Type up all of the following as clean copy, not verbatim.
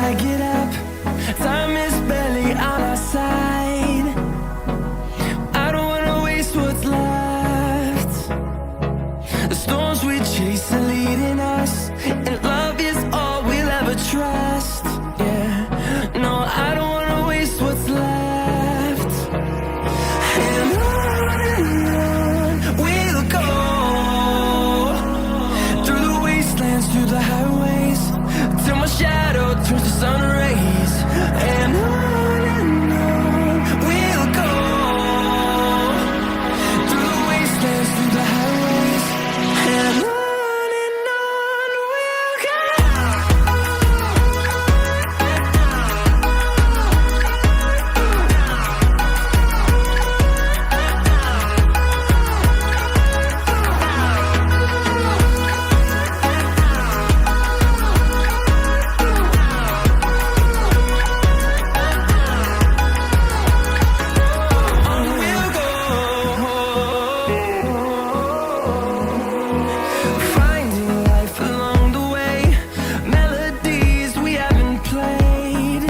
gotta get up. Time is barely on our side. I don't wanna waste what's left. The storms we chase are leading us, and love is all we'll ever trust. Yeah, no, I don't wanna waste what's left. And on we'll go, through the wastelands, through the highways, till my shadow turns to sun rays. And on we'll go, through the wastelands, through the highways, and on we'll go. Finding life along the way, melodies we haven't played.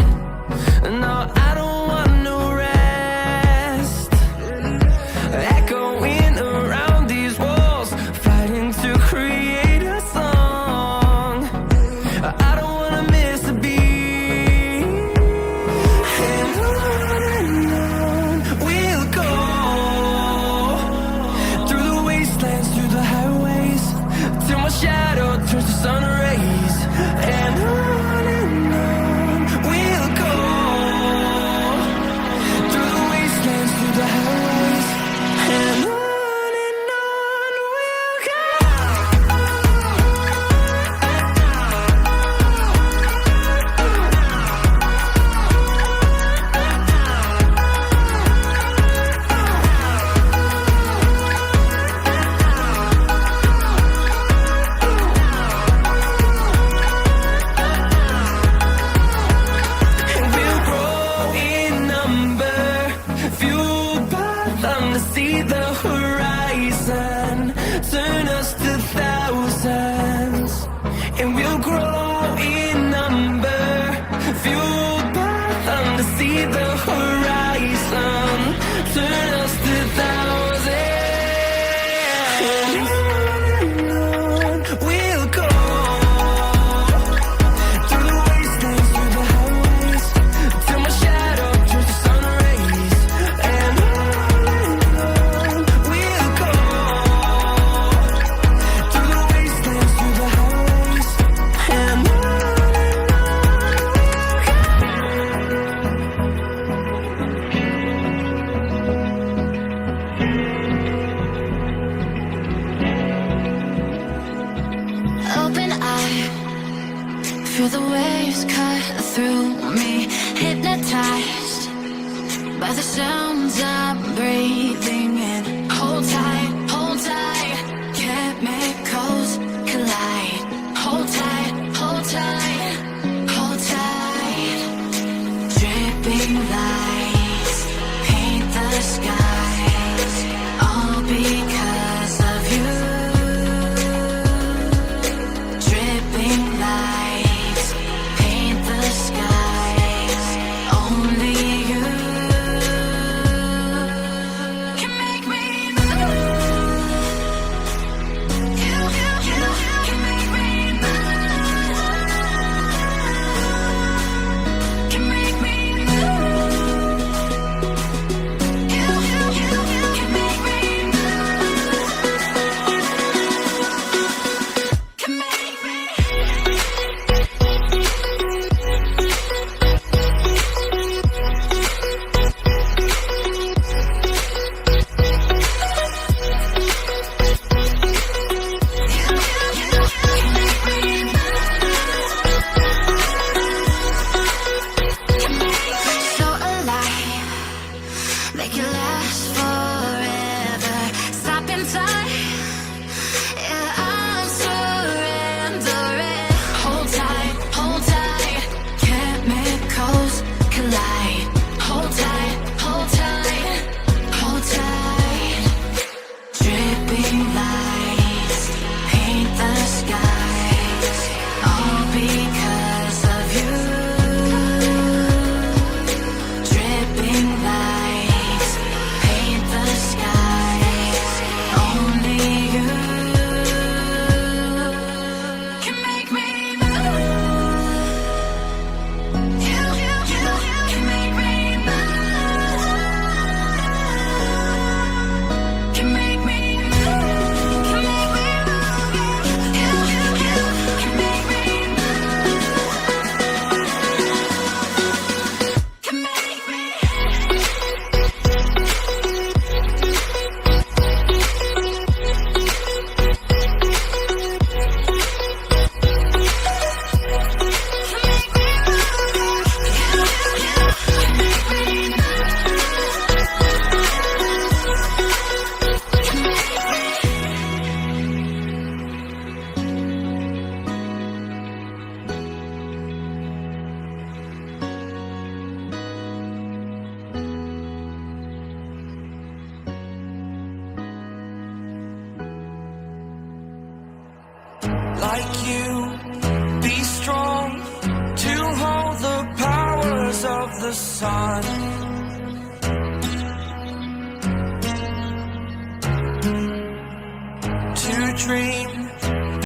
No, I don't want no rest. Echoing around these walls, fighting to create a song. I don't wanna miss a beat. And on we'll go, through the wastelands, through the highways, till my shadow turns to sun rays. And on we'll go, through the wastelands, through the highways, and on we'll go. And we'll grow in number, fueled by them to see the horizon, turn us to thousands. And we'll grow in number, fueled by them to see the horizon, turn us to thousands. And on we'll go, through the wastelands, through the highways, till my shadow turns to sun rays. And on we'll go, through the wastelands, through the highways, and on. Open eye, feel the waves cut through me, hypnotized by the sounds I'm breathing in. Hold tight, chemicals collide. Hold tight, hold tight, hold tight. Dripping lights paint the skies, all because of you. Dripping lights paint the skies, only you can make me like you. Be strong to hold the powers of the sun.